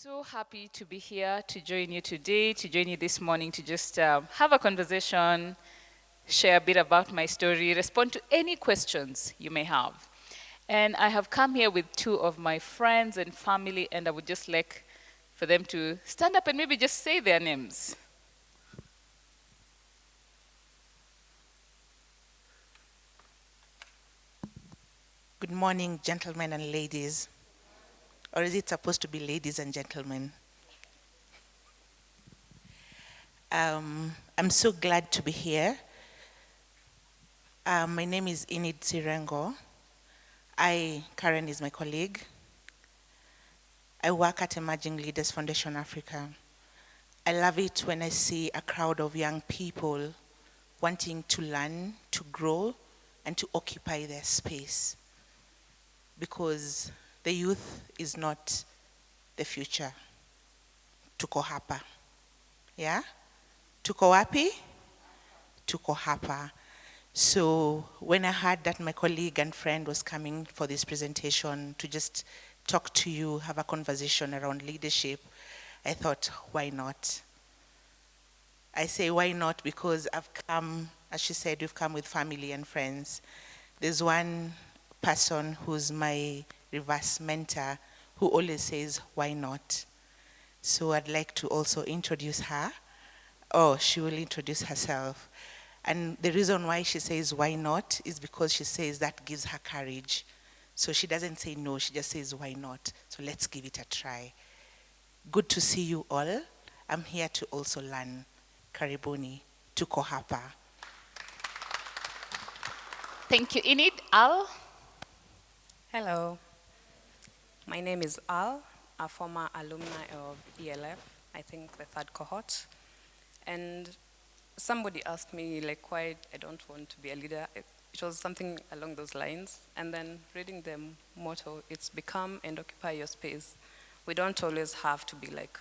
so happy to be here to join you today, to join you this morning, to just have a conversation, share a bit about my story, respond to any questions you may have. And I have come here with two of my friends and family, and I would just like for them to stand up and maybe just say their names. Good morning, gentlemen and ladies. Or is it supposed to be ladies and gentlemen? I'm so glad to be here. My name is Inid Sirengo. Caren is my colleague. I work at Emerging Leaders Foundation Africa. I love it when I see a crowd of young people wanting to learn, to grow, and to occupy their space. Because the youth is not the future. Tuko hapa. Yeah? Tuko wapi? Tuko hapa. So when I heard that my colleague and friend was coming for this presentation to just talk to you, have a conversation around leadership, I thought, why not? I say why not because I've come, as she said, we've come with family and friends. There's one person who's my reverse mentor who always says, why not? So I'd like to also introduce her. Oh, she will introduce herself. And the reason why she says why not is because she says that gives her courage. So she doesn't say no, she just says why not. So let's give it a try. Good to see you all. I'm here to also learn. Karibuni, tuko hapa. Thank you, Inid. Al? Hello, my name is Al, a former alumni of ELF, I think the third cohort. And somebody asked me like why I don't want to be a leader. It was something along those lines. And then reading the motto, it's become and occupy your space. We don't always have to be like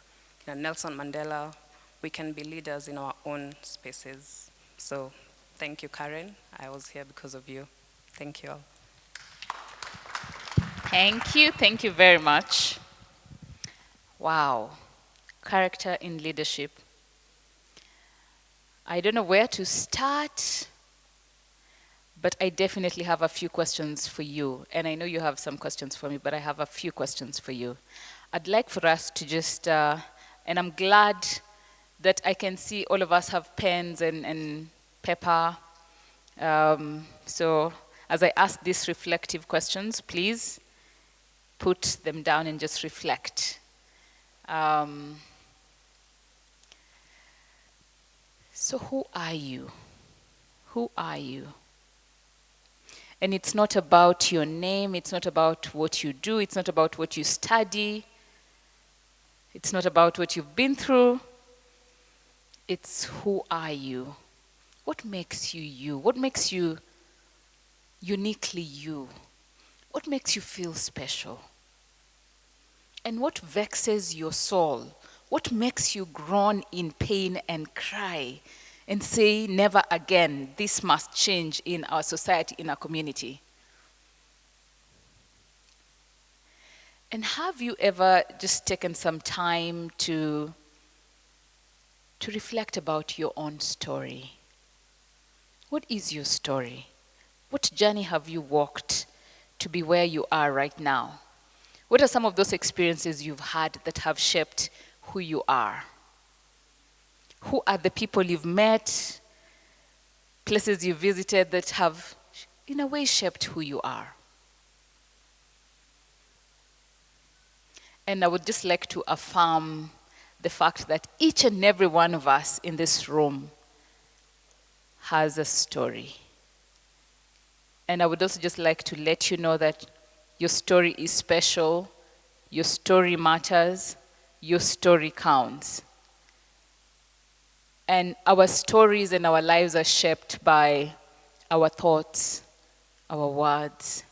Nelson Mandela. We can be leaders in our own spaces. So thank you, Caren. I was here because of you. Thank you all. Thank you very much. Wow, character in leadership. I don't know where to start, but I definitely have a few questions for you. And I know you have some questions for me, but I have a few questions for you. I'd like for us to just, and I'm glad that I can see all of us have pens and paper. So as I ask these reflective questions, please put them down and just reflect. So who are you? Who are you? And it's not about your name, it's not about what you do, it's not about what you study, it's not about what you've been through. It's who are you? What makes you you? What makes you uniquely you? What makes you feel special? And what vexes your soul? What makes you groan in pain and cry and say, never again, this must change in our society, in our community? And have you ever just taken some time to reflect about your own story? What is your story? What journey have you walked to be where you are right now? What are some of those experiences you've had that have shaped who you are? Who are the people you've met, places you've visited that have, in a way, shaped who you are? And I would just like to affirm the fact that each and every one of us in this room has a story. And I would also just like to let you know that your story is special, your story matters, your story counts. And our stories and our lives are shaped by our thoughts, our words,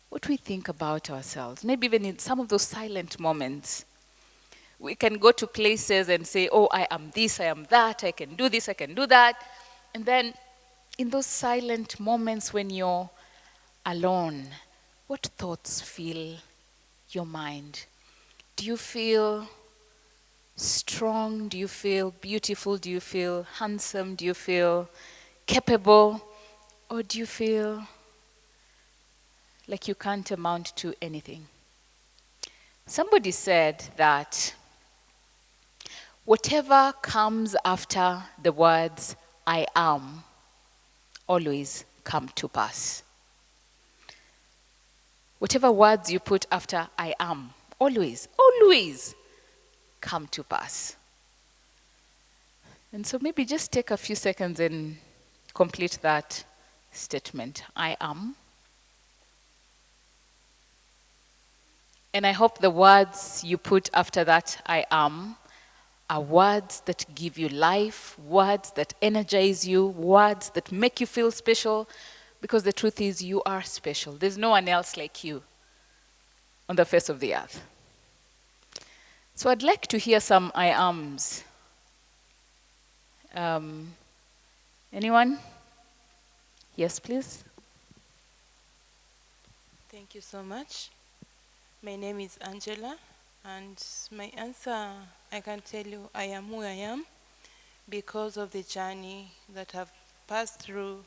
what we think about ourselves. Maybe even in some of those silent moments, we can go to places and say, oh, I am this, I am that, I can do this, I can do that. And then in those silent moments when you're alone, what thoughts fill your mind? Do you feel strong? Do you feel beautiful? Do you feel handsome? Do you feel capable? Or do you feel like you can't amount to anything? Somebody said that whatever comes after the words I am always come to pass. Whatever words you put after I am always come to pass. And so maybe just take a few seconds and complete that statement. I am. And I hope the words you put after that I am are words that give you life, words that energize you, words that make you feel special, because the truth is you are special. There's no one else like you on the face of the earth. So I'd like to hear some I ams. Anyone? Yes, please. Thank you so much. My name is Angela, and my answer, I can tell you, I am who I am because of the journey that I've passed through.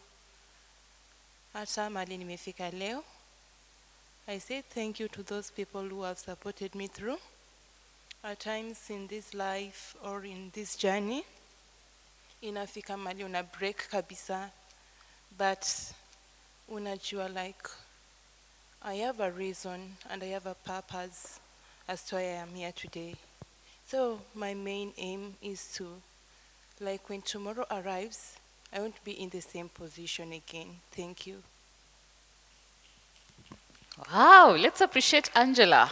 Hata mahali nimefika leo. I say thank you to those people who have supported me through. At times in this life or in this journey, inafika mahali una break kabisa, but unajua like, I have a reason and I have a purpose as to why I am here today. So my main aim is to, like when tomorrow arrives, I won't be in the same position again. Thank you. Wow, let's appreciate Angela.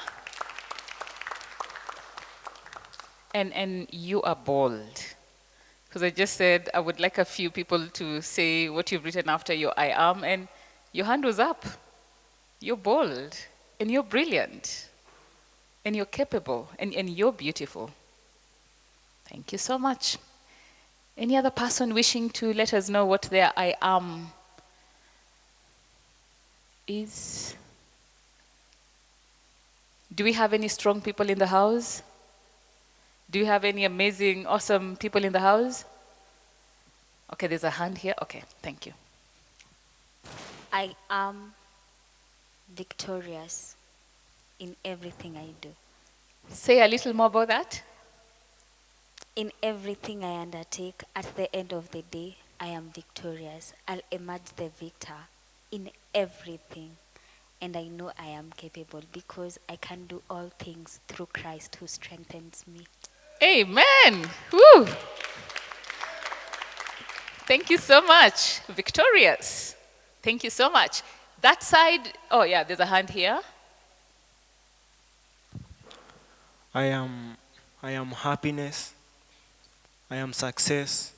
And you are bold. Because I just said I would like a few people to say what you've written after your I am, and your hand was up. You're bold, and you're brilliant, and you're capable, and you're beautiful. Thank you so much. Any other person wishing to let us know what their I am is? Do we have any strong people in the house? Do you have any amazing, awesome people in the house? Okay, there's a hand here. Okay, thank you. I am victorious in everything I do. Say a little more about that. In everything I undertake, at the end of the day, I am victorious. I'll emerge the victor in everything. And I know I am capable because I can do all things through Christ who strengthens me. Amen. Woo. Thank you so much. Victorious. Thank you so much. That side, oh yeah, there's a hand here. I am happiness. I am success.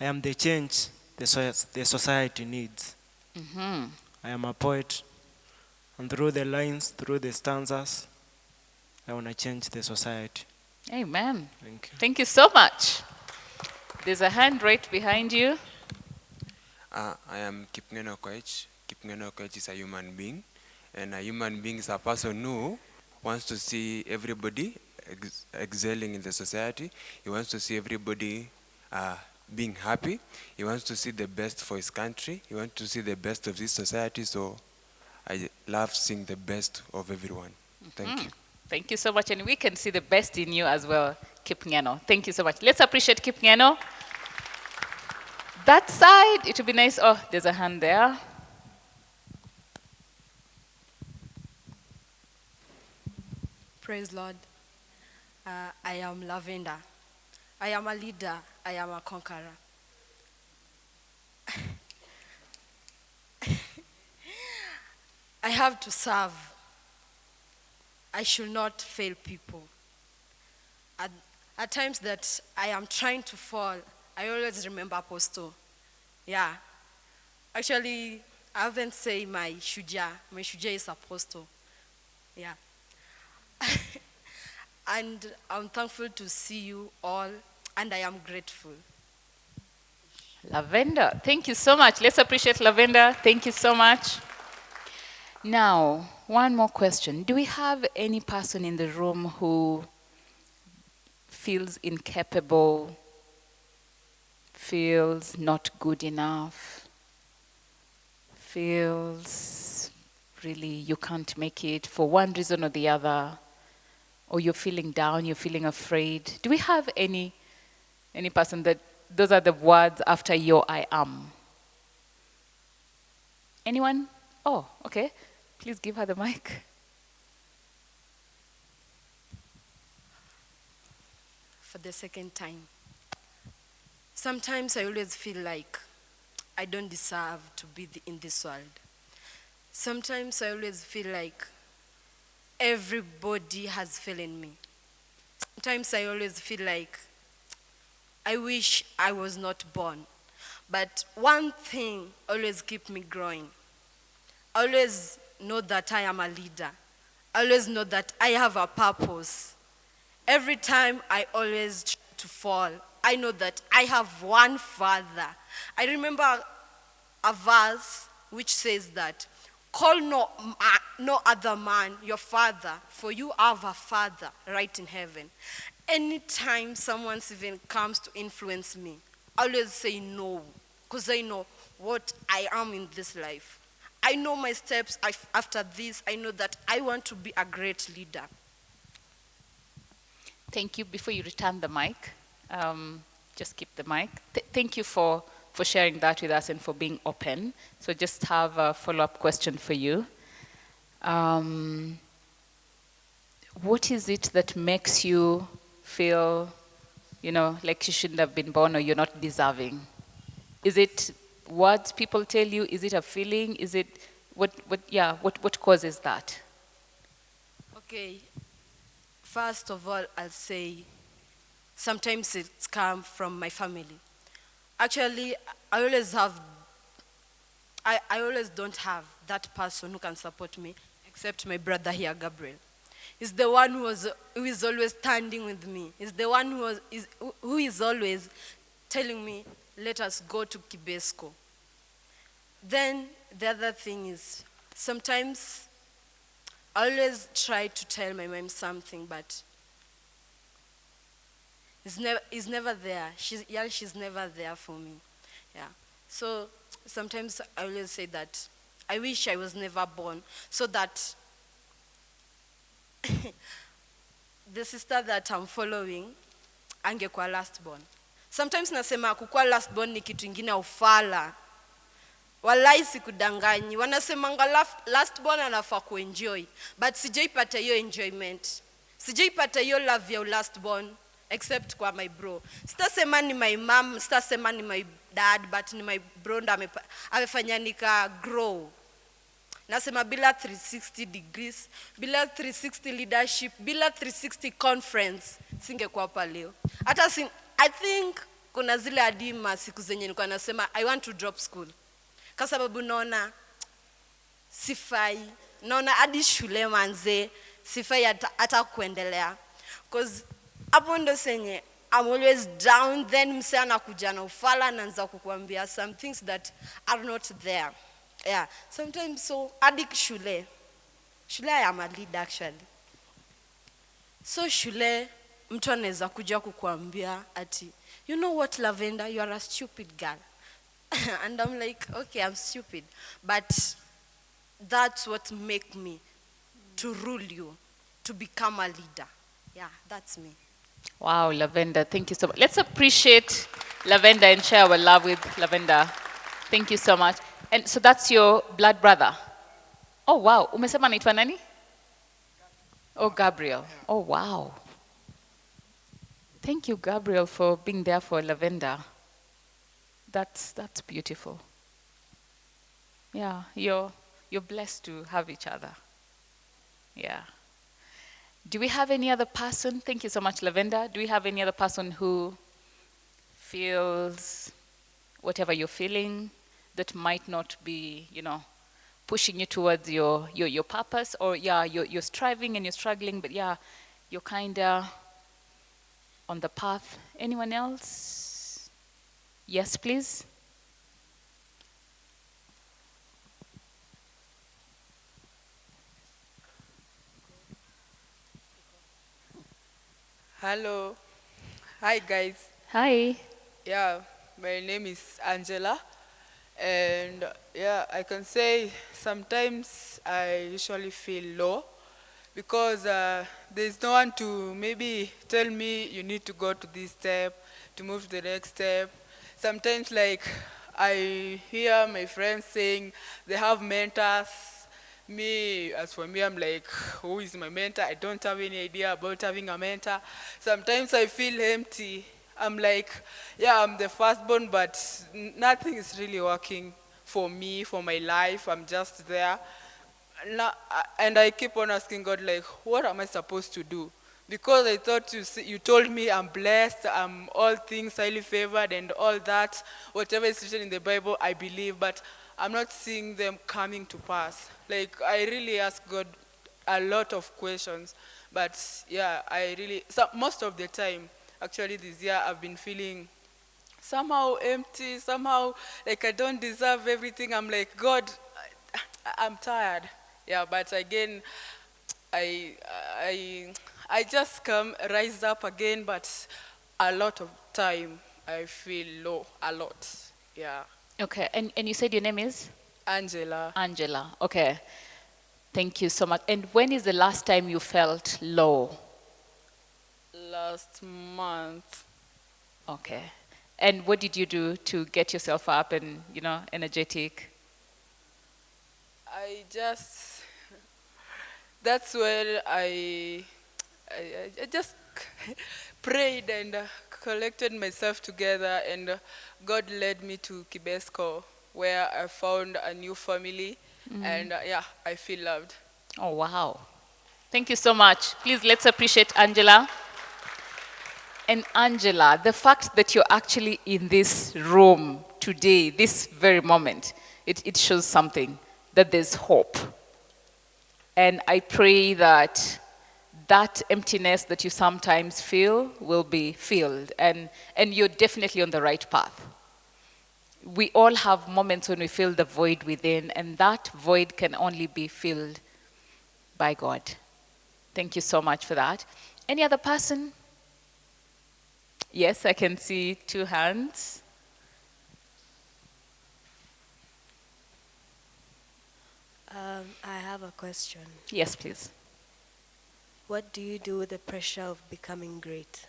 I am the change the society needs. Mm-hmm. I am a poet. And through the lines, through the stanzas, I want to change the society. Amen. Thank you. Thank you so much. There's a hand right behind you. I am Kipngeno Koech. Kipngeno Koech is a human being. And a human being is a person who wants to see everybody excelling in the society. He wants to see everybody being happy. He wants to see the best for his country. He wants to see the best of this society. So I love seeing the best of everyone. Thank you. Thank you so much. And we can see the best in you as well, Kipngeno. Thank you so much. Let's appreciate Kipngeno. That side, it would be nice. Oh, there's a hand there. Praise Lord. I am Lavender. I am a leader. I am a conqueror. I have to serve. I should not fail people. At times that I am trying to fall, I always remember Apostle. Yeah. Actually, I haven't said my shuja. My shuja is Apostle. Yeah. And I'm thankful to see you all, and I am grateful. Lavender, thank you so much. Let's appreciate Lavender. Thank you so much. Now, one more question. Do we have any person in the room who feels incapable, feels not good enough, feels really you can't make it for one reason or the other, or you're feeling down, you're feeling afraid. Do we have any person that those are the words after your I am? Anyone? Oh, okay. Please give her the mic. For the second time. Sometimes I always feel like I don't deserve to be in this world. Sometimes I always feel like everybody has failed in me. Sometimes I always feel like I wish I was not born. But one thing always keeps me growing. I always know that I am a leader. I always know that I have a purpose. Every time I always try to fall, I know that I have one Father. I remember a verse which says that, call no other man your father, for you have a Father right in heaven. Anytime someone even comes to influence me, I always say no, because I know what I am in this life. I know my steps after this. I know that I want to be a great leader. Thank you. Before you return the mic, just keep the mic. Thank you for sharing that with us and for being open. So just have a follow-up question for you. What is it that makes you feel, like you shouldn't have been born or you're not deserving? Is it words people tell you? Is it a feeling? Is it, what causes that? Okay, first of all, I'll say sometimes it's come from my family. Actually, I always don't have that person who can support me except my brother here, Gabriel. He's the one who is always standing with me. He's the one who is always telling me, let us go to Kibesco. Then the other thing is, sometimes I always try to tell my mom something, but it's never there. She's never there for me. Yeah. So sometimes I always say that I wish I was never born, so that the sister that I'm following angekuwa last born. Sometimes nasema kukuwa last born ni kitu ingine ufala. Walai sikudanganyi. Wanasemanga last born anafaa kuenjoy. But sijaipata hiyo enjoyment. Sijaipata hiyo love ya last born except kwa my bro. Sitasema ni my mom, sitasema ni my dad, but ni my bro ndo amefanya nika grow. Nasema bila 360 degrees, bila 360 leadership, bila 360 conference, singekuwa hapa leo. Hata I think kuna zile adima siku zenye nilikuwa nasema I want to drop school. Kwa sababu naona sifai, naona hadi shule manze, sifai hata kuendelea. Because hapo ndo senye I'm always down, then mse anakuja na ufala anaanza kukuambia some things that are not there. Yeah, sometimes so adik shule I am a leader actually. So shule mtu anaweza kuja kukuambia ati, you know what Lavender, you are a stupid girl. And I'm like, okay, I'm stupid, but that's what make me to rule you, to become a leader. Yeah, that's me. Wow, Lavender, thank you so much. Let's appreciate Lavender and share our love with Lavender. Thank you so much. And so that's your blood brother? Oh, wow. Umesema anaitwa nani? Oh, Gabriel. Oh, wow. Thank you, Gabriel, for being there for Lavender. That's beautiful. Yeah, you're blessed to have each other. Yeah. Do we have any other person? Thank you so much, Lavender. Do we have any other person who feels whatever you're feeling that might not be, pushing you towards your purpose, or you're striving and you're struggling, but you're kind of on the path? Anyone else? Yes, please. Hello. Hi guys. Hi. Yeah, my name is Angela, and yeah, I can say sometimes I usually feel low because there's no one to maybe tell me you need to go to this step, to move to the next step. Sometimes like I hear my friends saying they have mentors. Me, as for me, I'm like, who is my mentor? I don't have any idea about having a mentor. Sometimes I feel empty. I'm like, yeah, I'm the firstborn, but nothing is really working for me, for my life. I'm just there. And I keep on asking God, like, what am I supposed to do? Because I thought you told me I'm blessed, I'm all things highly favored and all that. Whatever is written in the Bible, I believe, but I'm not seeing them coming to pass. Like, I really ask God a lot of questions, but yeah, most of the time, actually this year, I've been feeling somehow empty, somehow like I don't deserve everything. I'm like, God, I'm tired. Yeah, but again, I, I, I just come, rise up again, but a lot of time I feel low, a lot. Yeah. Okay, and you said your name is? Angela, Angela. Okay. Thank you so much. And when is the last time you felt low? last month, Okay. And what did you do to get yourself up and, energetic? I just, that's when I just prayed and collected myself together, and God led me to Kibesco, where I found a new family, and yeah, I feel loved. Oh, wow. Thank you so much. Please, let's appreciate Angela. And Angela, the fact that you're actually in this room today, this very moment, it shows something, that there's hope. And I pray that that emptiness that you sometimes feel will be filled. And you're definitely on the right path. We all have moments when we feel the void within, and that void can only be filled by God. Thank you so much for that. Any other person? Yes, I can see 2 hands. I have a question. Yes, please. What do you do with the pressure of becoming great?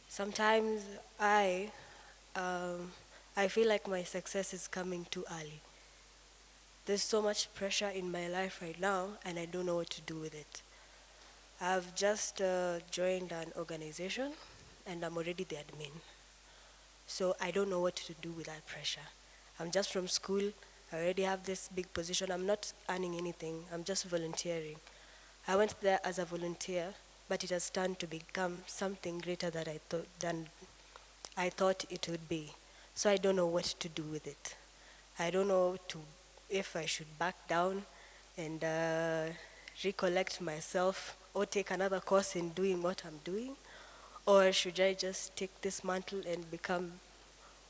Sometimes I feel like my success is coming too early. There's so much pressure in my life right now, and I don't know what to do with it. I've just joined an organization, and I'm already the admin. So I don't know what to do with that pressure. I'm just from school. I already have this big position. I'm not earning anything. I'm just volunteering. I went there as a volunteer, but it has turned to become something greater than I thought it would be. So I don't know what to do with it. I don't know if I should back down and recollect myself or take another course in doing what I'm doing, or should I just take this mantle and become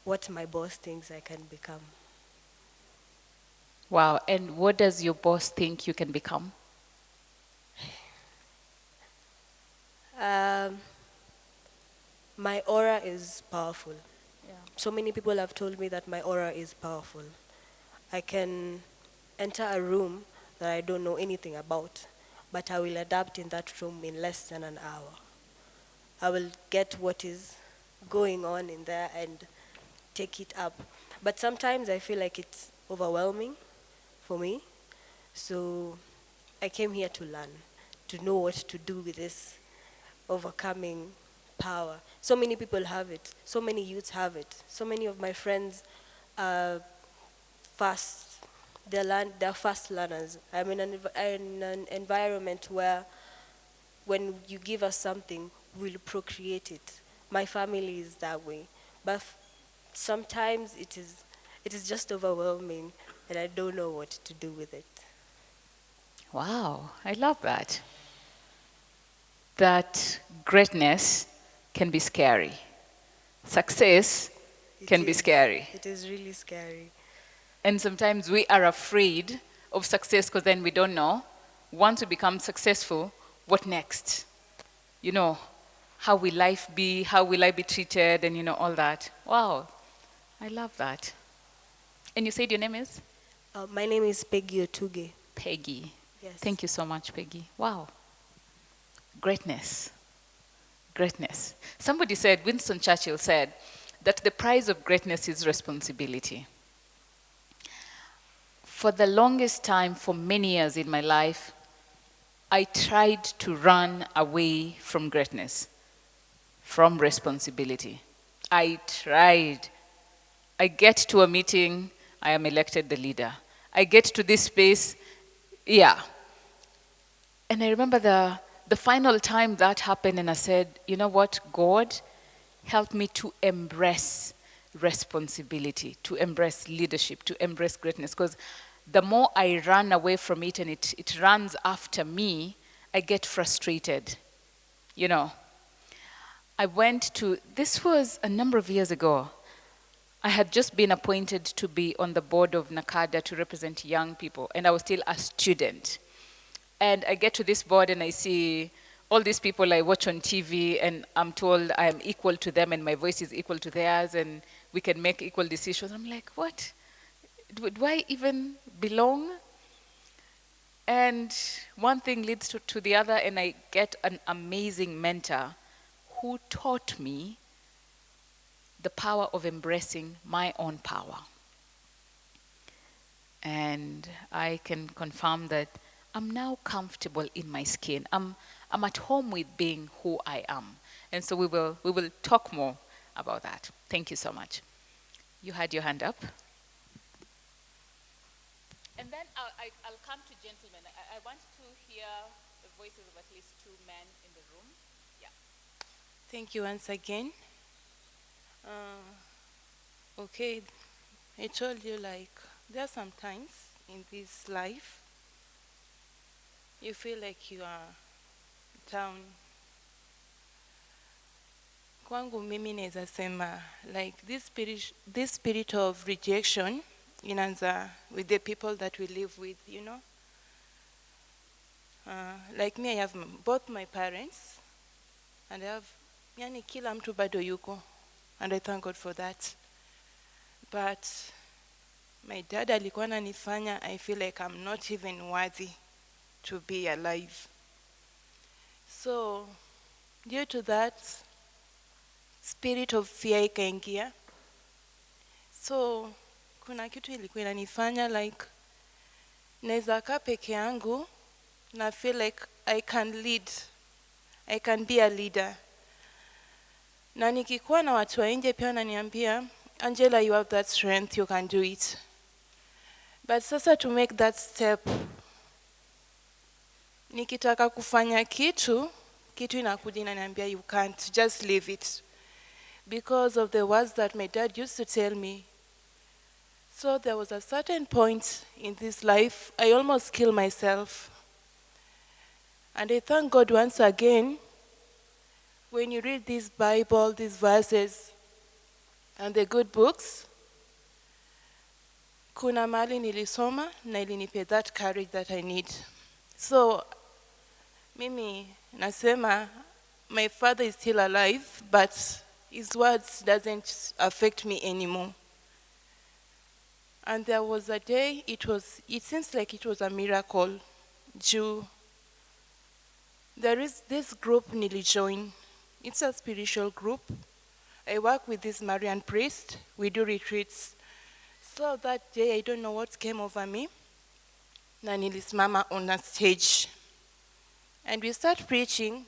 what my boss thinks I can become? Wow. And what does your boss think you can become? My aura is powerful. So many people have told me that my aura is powerful. I can enter a room that I don't know anything about, but I will adapt in that room in less than an hour. I will get what is going on in there and take it up. But sometimes I feel like it's overwhelming for me. So I came here to learn, to know what to do with this overcoming power. So many people have it. So many youths have it. So many of my friends are fast. They're fast learners. I'm in an environment where when you give us something, we'll procreate it. My family is that way. But sometimes it is just overwhelming, and I don't know what to do with it. Wow, I love that. That greatness can be scary. Success can be scary. It is really scary. And sometimes we are afraid of success because then we don't know. Once we become successful, what next? You know, how will life be, how will I be treated, and all that. Wow, I love that. And you said your name is? My name is Peggy Otuge. Peggy. Yes. Thank you so much, Peggy. Wow. Greatness. Greatness. Somebody said, Winston Churchill said, that the price of greatness is responsibility. For the longest time, for many years in my life, I tried to run away from greatness, from responsibility. I tried. I get to a meeting, I am elected the leader. I get to this space, yeah. And I remember the final time that happened, and I said, you know what, God, help me to embrace responsibility, to embrace leadership, to embrace greatness. Because the more I run away from it and it runs after me, I get frustrated. I went to, this was a number of years ago. I had just been appointed to be on the board of NACADA to represent young people, and I was still a student. And I get to this board and I see all these people I watch on TV, and I'm told I am equal to them and my voice is equal to theirs and we can make equal decisions. I'm like, what? Do I even belong? And one thing leads to the other, and I get an amazing mentor who taught me the power of embracing my own power. And I can confirm that I'm now comfortable in my skin. I'm at home with being who I am. And so we will talk more about that. Thank you so much. You had your hand up. And then I'll come to gentlemen. I want to hear the voices of at least two men in the room. Yeah. Thank you once again. Okay, I told you, like, there are some times in this life you feel like you are down. Kwangu mimi naweza sema, like, this spirit of rejection inaanza with the people that we live with, like me, I have both my parents, and I have, yani kila mtu bado yuko, and I thank God for that. But my dad alikuwa ananifanya I feel like I'm not even worthy to be alive. So due to that, spirit of fear ikaingia. So kuna kitu ilikuwa inanifanya like naweza kaa peke yangu na feel like I can lead. I can be a leader. Na nikikuwa na watu wa nje pia wananiambia, Angela, you have that strength, you can do it. But sasa to make that step, nikitaka kufanya kitu inakuja inaniambia you can't, just leave it. Because of the words that my dad used to tell me. So there was a certain point in this life, I almost killed myself. And I thank God once again, when you read this Bible, these verses, and the good books, kuna mahali nilisoma na ilinipe that courage that I need. So, mimi nasema, my father is still alive, but his words doesn't affect me anymore. And there was a day, it seems like it was a miracle. There is this group nilijoin. It's a spiritual group. I work with this Marian priest. We do retreats. So that day, I don't know what came over me. Na nilisimama on a stage. And we start preaching.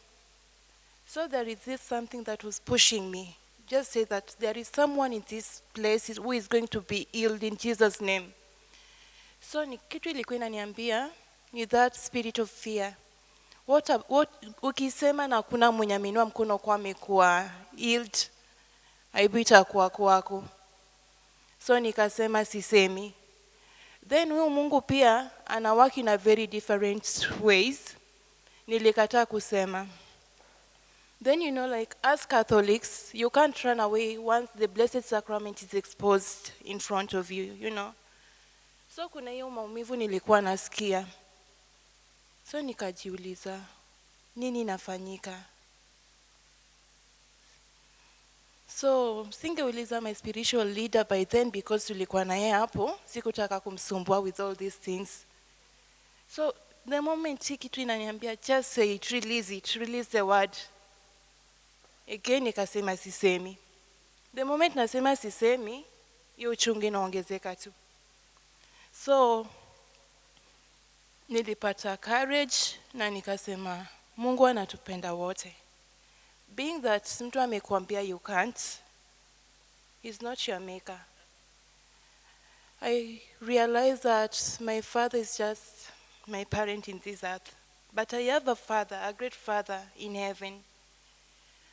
So there is this something that was pushing me. Just say that there is someone in this place who is going to be healed in Jesus' name. So kitu ilikuwa inaniambia ni that spirit of fear. What ukisema na kuna mwenye ameinua mkono kwa amekuwa healed, aibu itakuwa kwako. So nikasema sisemi. Then huyu Mungu pia ana work in a very different ways. Nilikataa kusema. Then like as Catholics, you can't run away once the Blessed Sacrament is exposed in front of you, So kuna hiyo maumivu nilikuwa nasikia. So nikajiuliza, nini nafanyika? So singeuliza my spiritual leader by then because tulikuwa na yeye hapo, sikutaka kumsumbua with all these things. So the moment hii kitu inaniambia just say it, release the word. Again nikasema sisemi. The moment nasema sisemi, hiyo uchungu inaongezeka tu. So nilipata courage na nikasema Mungu anatupenda wote. Being that mtu amekuambia you can't, he's not your maker. I realized that my father is just my parent in this earth. But I have a father, a great father in heaven.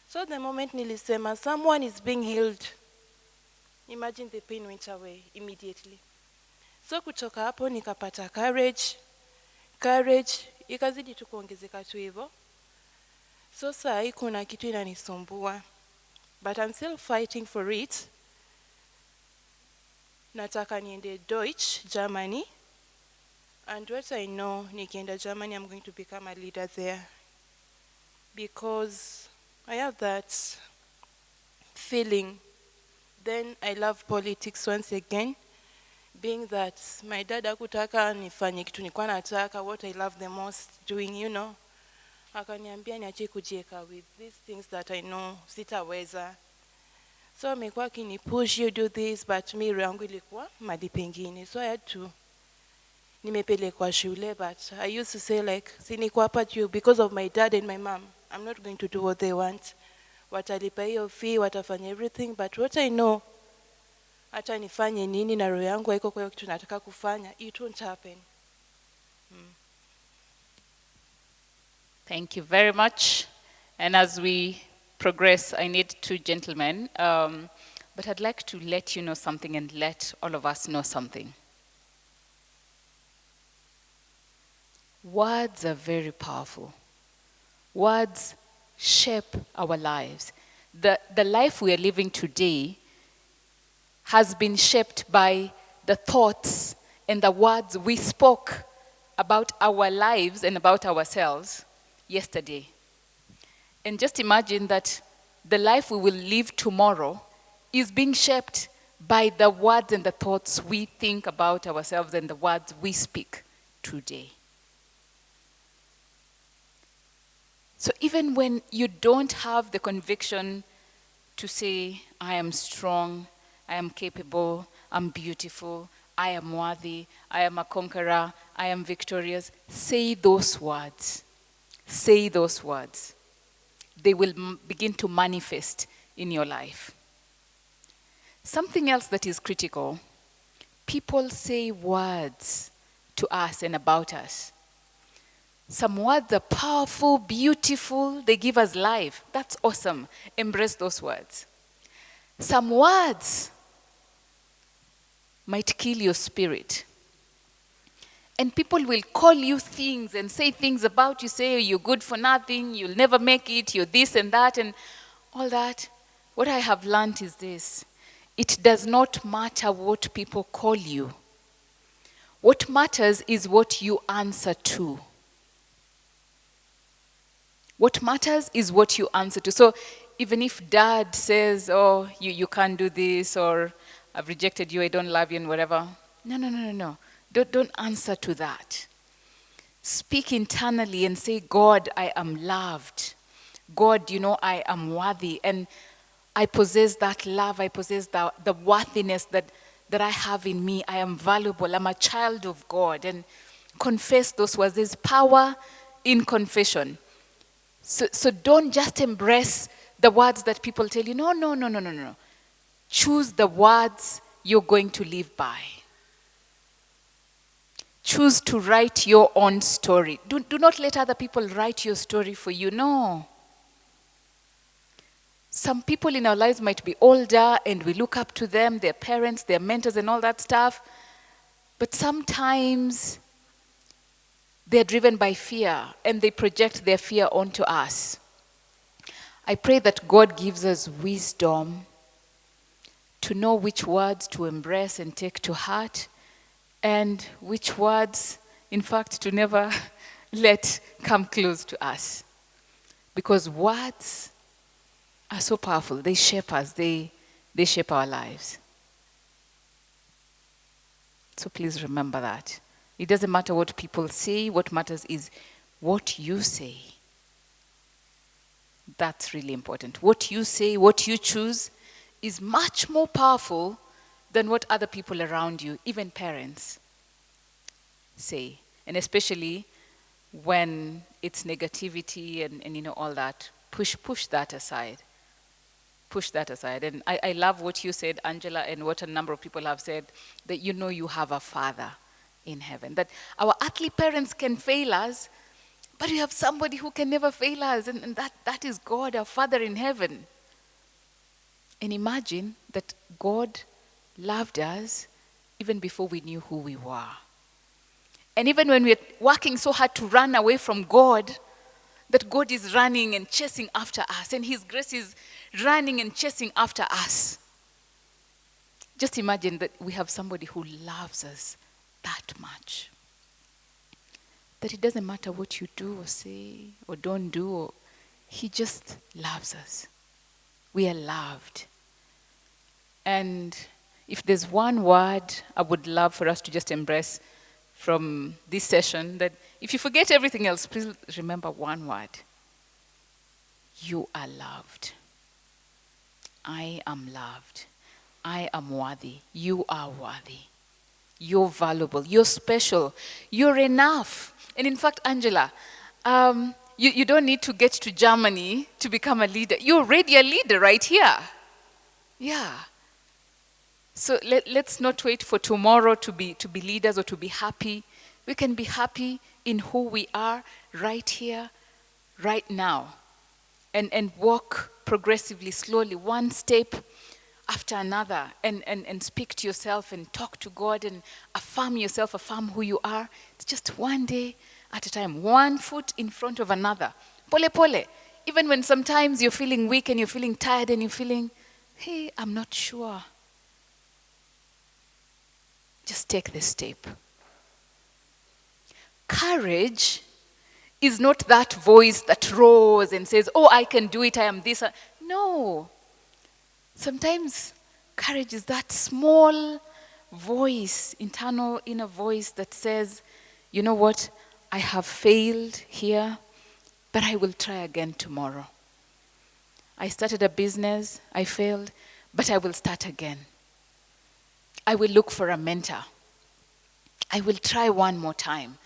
So the moment nilisema someone is being healed, imagine the pain went away immediately. So kutoka hapo nikapata courage ikazidi tu kuongezeka tu hivyo. So saa hii kuna kitu inanisumbua, but I'm still fighting for it. Nataka niende Deutsch, Germany. And what I know, nikienda Germany, I'm going to become a leader there. Because I have that feeling. Then I love politics once again. Being that my dad hakutaka nifanye kitu nilikuwa nataka, what I love the most doing, you know. Akaniambia niache kujieka with these things that I know sitaweza. So amekuwa akinipush, you do this, but mi roho yangu ilikuwa mahali pengine. So I had to, nimepelekwa shule, but I used to say like, sinikuwa hapa juu because of my dad and my mom. I'm not going to do what they want. Watalipa hiyo fee, watafanya everything, but what I know, hata nifanye nini na roho yangu haiko kwa hiyo kitu nataka kufanya, it won't happen. Thank you very much. And as we progress, I need two gentlemen. But I'd like to let you know something and let all of us know something. Words are very powerful. Words shape our lives. The life we are living today has been shaped by the thoughts and the words we spoke about our lives and about ourselves yesterday. And just imagine that the life we will live tomorrow is being shaped by the words and the thoughts we think about ourselves and the words we speak today. So even when you don't have the conviction to say, I am strong, I am capable, I'm beautiful, I am worthy, I am a conqueror, I am victorious, say those words. Say those words. They will begin to manifest in your life. Something else that is critical, people say words to us and about us. Some words are powerful, beautiful, they give us life. That's awesome. Embrace those words. Some words might kill your spirit. And people will call you things and say things about you, say you're good for nothing, you'll never make it, you're this and that and all that. What I have learned is this. It does not matter what people call you. What matters is what you answer to. What matters is what you answer to. So even if dad says, oh, you can't do this, or I've rejected you, I don't love you, and whatever. No. Don't answer to that. Speak internally and say, God, I am loved. God, I am worthy. And I possess that love. I possess the worthiness that I have in me. I am valuable. I'm a child of God. And confess those words. There's power in confession. So don't just embrace the words that people tell you. No. Choose the words you're going to live by. Choose to write your own story. Do not let other people write your story for you. No. Some people in our lives might be older and we look up to them, their parents, their mentors and all that stuff. But sometimes they're driven by fear and they project their fear onto us. I pray that God gives us wisdom to know which words to embrace and take to heart and which words, in fact, to never let come close to us. Because words are so powerful. They shape us. They shape our lives. So please remember that. It doesn't matter what people say. What matters is what you say. That's really important. What you say, what you choose, is much more powerful than what other people around you, even parents, say. And especially when it's negativity and all that, push that aside. Push that aside. And I love what you said, Angela, and what a number of people have said, that you have a Father in heaven. That our earthly parents can fail us, but we have somebody who can never fail us, and that is God, our Father in heaven. And imagine that God loved us even before we knew who we were. And even when we're working so hard to run away from God, that God is running and chasing after us, and His grace is running and chasing after us. Just imagine that we have somebody who loves us that much. That it doesn't matter what you do or say or don't do, He just loves us. We are loved. And if there's one word I would love for us to just embrace from this session, that if you forget everything else, please remember one word. You are loved. I am loved. I am worthy. You are worthy. You're valuable. You're special. You're enough. And in fact, Angela, you don't need to get to Germany to become a leader. You're already a leader right here. Yeah. So let's not wait for tomorrow to be leaders or to be happy. We can be happy in who we are right here, right now. And walk progressively, slowly, one step after another, and speak to yourself and talk to God and affirm yourself, affirm who you are. It's just one day at a time, one foot in front of another. Pole pole. Even when sometimes you're feeling weak and you're feeling tired and you're feeling, hey, I'm not sure. Just take this step. Courage is not that voice that roars and says, oh, I can do it, I am this. No. Sometimes courage is that small voice, internal inner voice that says, you know what, I have failed here, but I will try again tomorrow. I started a business, I failed, but I will start again. I will look for a mentor. I will try one more time.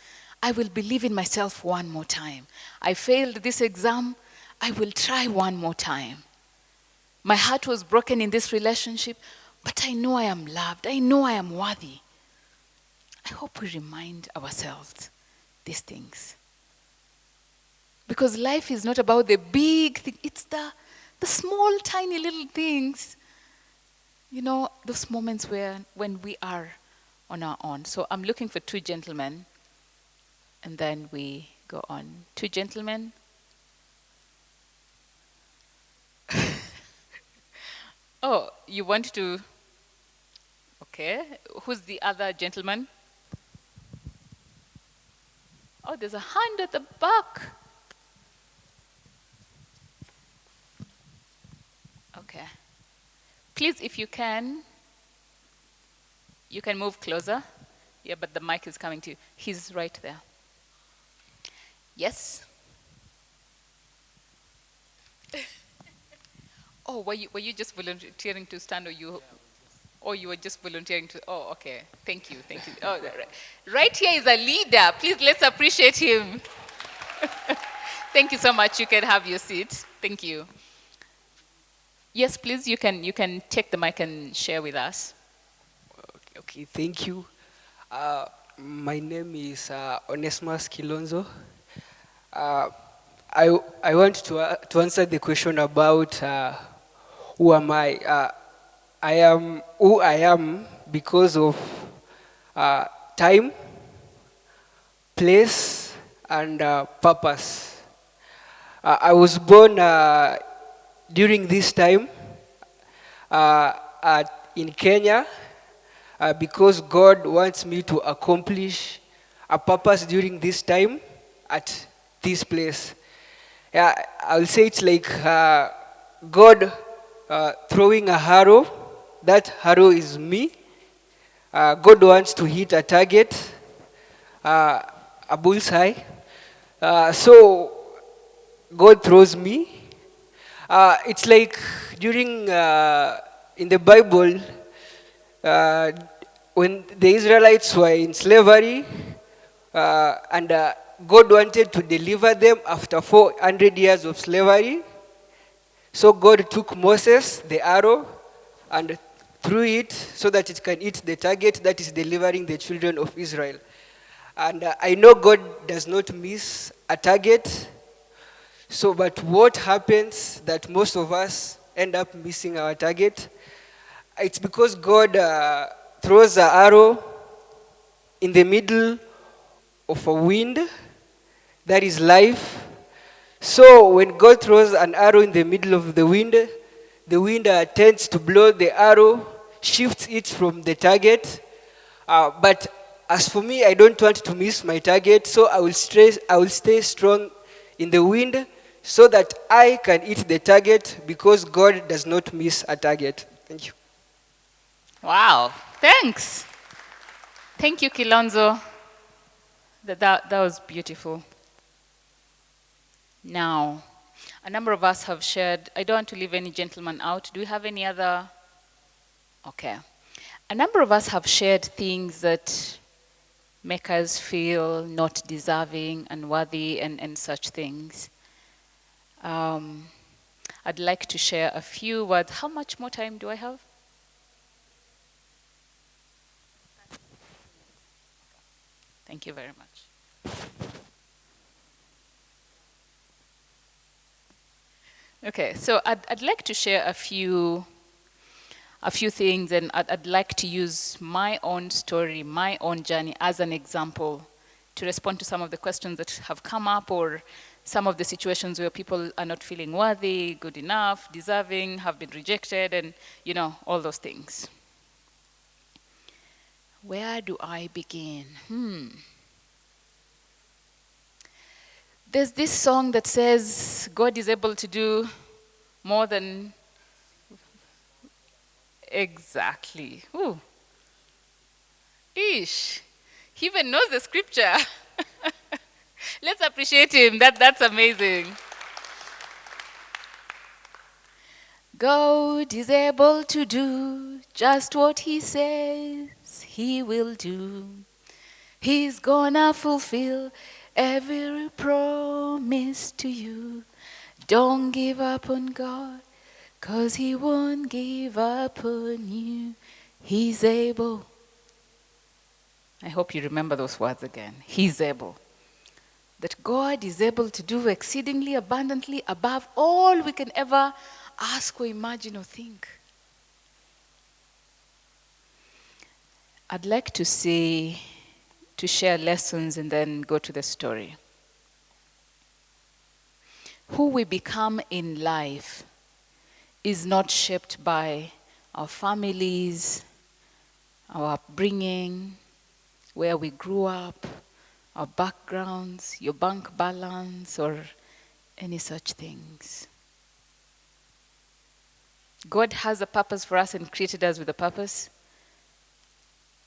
I will believe in myself one more time. I failed this exam. I will try one more time. My heart was broken in this relationship, but I know I am loved. I know I am worthy. I hope we remind ourselves these things. Because life is not about the big thing. It's the small, tiny little things. Those moments when we are on our own. So I'm looking for two gentlemen. And then we go on. Two gentlemen. Oh, you want to? Okay. Who's the other gentleman? Oh, there's a hand at the back. Okay. Please, if you can move closer. Yeah, but the mic is coming to you. He's right there. Yes? Oh, were you just volunteering to stand, or you were just volunteering to? Oh, okay. Thank you. Oh, right here is a leader. Please, let's appreciate him. Thank you so much. You can have your seat. Thank you. Yes, please. You can take the mic and share with us. Okay. Thank you. My name is Onesmus Kilonzo. I want to answer the question about who am I. I am who I am because of time, place, and purpose. I was born during this time in Kenya because God wants me to accomplish a purpose during this time at this place. Yeah, I'll say it's like God throwing a arrow. That arrow is me. God wants to hit a target, a bullseye. So God throws me. It's like during in the Bible, uh, when the Israelites were in slavery, and God wanted to deliver them after 400 years of slavery. So God took Moses, the arrow, and threw it so that it can hit the target that is delivering the children of Israel. And I know God does not miss a target. So, but what happens that most of us end up missing our target? It's because God throws an arrow in the middle of a wind that is life. So when God throws an arrow in the middle of the wind tends to blow the arrow, shifts it from the target. But as for me, I don't want to miss my target, so I will stay strong in the wind so that I can hit the target because God does not miss a target. Thank you. Wow, thanks. Thank you, Kilonzo. That was beautiful. Now, a number of us have shared, I don't want to leave any gentleman out. Do we have any other? Okay. A number of us have shared things that make us feel not deserving, unworthy, and such things. I'd like to share a few words. How much more time do I have? Thank you very much. Okay, so I'd like to share a few things, and I'd like to use my own story, my own journey as an example to respond to some of the questions that have come up, or some of the situations where people are not feeling worthy, good enough, deserving, have been rejected, and all those things. Where do I begin? There's this song that says God is able to do more than. Exactly. Ooh. Ish. He even knows the scripture. Let's appreciate him. That's amazing. God is able to do just what he says he will do. He's gonna fulfill every promise to you. Don't give up on God, 'cause he won't give up on you. He's able. I hope you remember those words again. He's able. That God is able to do exceedingly abundantly above all we can ever ask or imagine or think. I'd like to share lessons and then go to the story. Who we become in life is not shaped by our families, our upbringing, where we grew up, our backgrounds, your bank balance, or any such things. God has a purpose for us and created us with a purpose.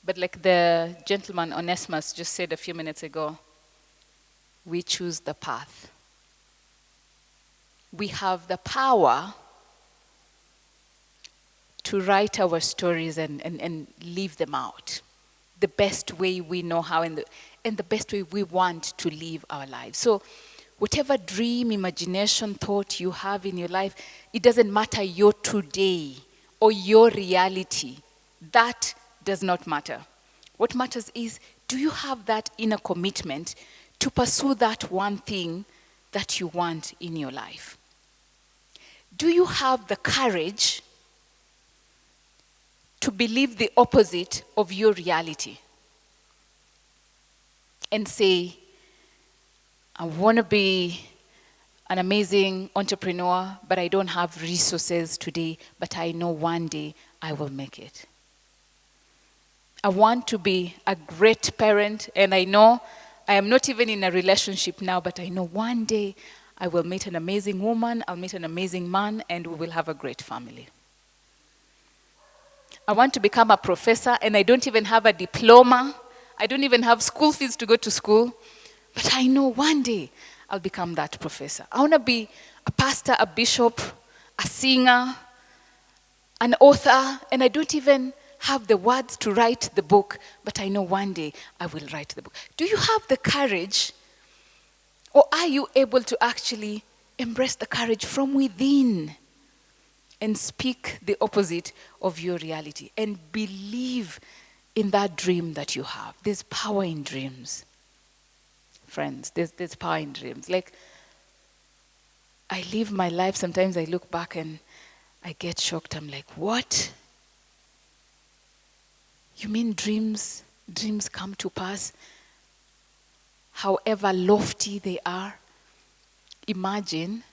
But like the gentleman Onesimus just said a few minutes ago, we choose the path. We have the power to write our stories and live them out the best way we know how, and the best way we want to live our lives. So whatever dream, imagination, thought you have in your life, it doesn't matter your today or your reality. That does not matter. What matters is, do you have that inner commitment to pursue that one thing that you want in your life? Do you have the courage to believe the opposite of your reality and say, I want to be an amazing entrepreneur, but I don't have resources today, but I know one day I will make it. I want to be a great parent, and I know I am not even in a relationship now, but I know one day I will meet an amazing woman, I'll meet an amazing man, and we will have a great family. I want to become a professor, and I don't even have a diploma. I don't even have school fees to go to school. But I know one day I'll become that professor. I want to be a pastor, a bishop, a singer, an author, and I don't even have the words to write the book, but I know one day I will write the book. Do you have the courage, or are you able to actually embrace the courage from within and speak the opposite of your reality and believe in that dream that you have? There's power in dreams. Friends, there's power in dreams. Like, I live my life, sometimes I look back and I get shocked. I'm like, what? You mean dreams come to pass, however lofty they are? Imagine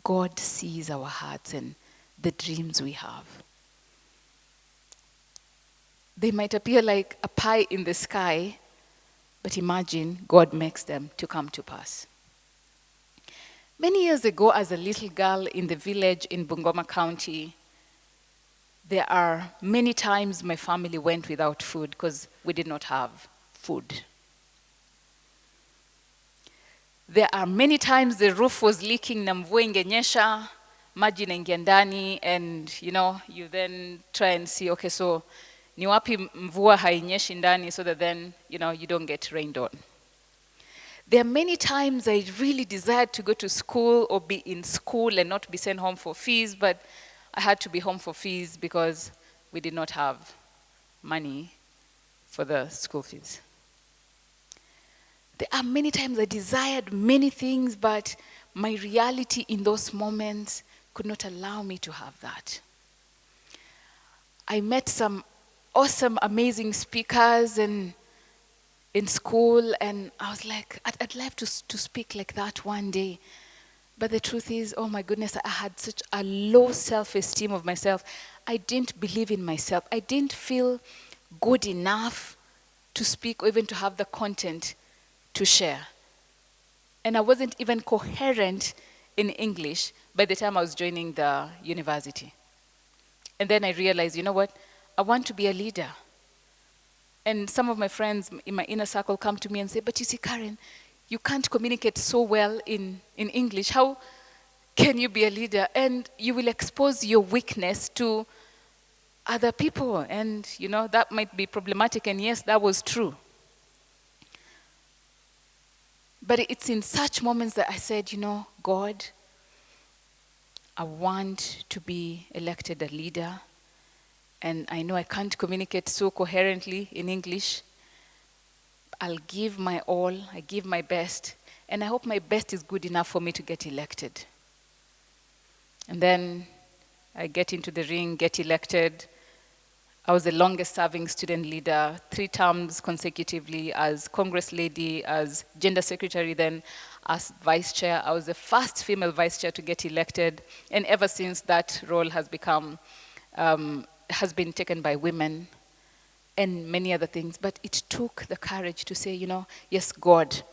God sees our hearts and the dreams we have. They might appear like a pie in the sky, but imagine God makes them to come to pass. Many years ago, as a little girl in the village in Bungoma County, there are many times my family went without food because we did not have food. There are many times the roof was leaking na mvua ingenyesha, maji inaingia ndani, and you then try and see, okay, so ni wapi mvua hainyeshi ndani so that then, you don't get rained on. There are many times I really desired to go to school or be in school and not be sent home for fees, but I had to be home for fees because we did not have money for the school fees. There are many times I desired many things, but my reality in those moments could not allow me to have that. I met some awesome, amazing speakers in school, and I was like, I'd love to speak like that one day. But the truth is, oh my goodness, I had such a low self-esteem of myself. I didn't believe in myself. I didn't feel good enough to speak or even to have the content to share. And I wasn't even coherent in English by the time I was joining the university. And then I realized, you know what? I want to be a leader. And some of my friends in my inner circle come to me and say, but you see, Caren, you can't communicate so well in English. How can you be a leader? And you will expose your weakness to other people. And, that might be problematic. And yes, that was true. But it's in such moments that I said, God, I want to be elected a leader. And I know I can't communicate so coherently in English. I'll give my all, I give my best, and I hope my best is good enough for me to get elected. And then I get into the ring, get elected. I was the longest serving student leader, 3 terms consecutively as Congress lady, as gender secretary, then as vice chair. I was the first female vice chair to get elected, and ever since that role has been taken by women and many other things. But it took the courage to say, yes, God,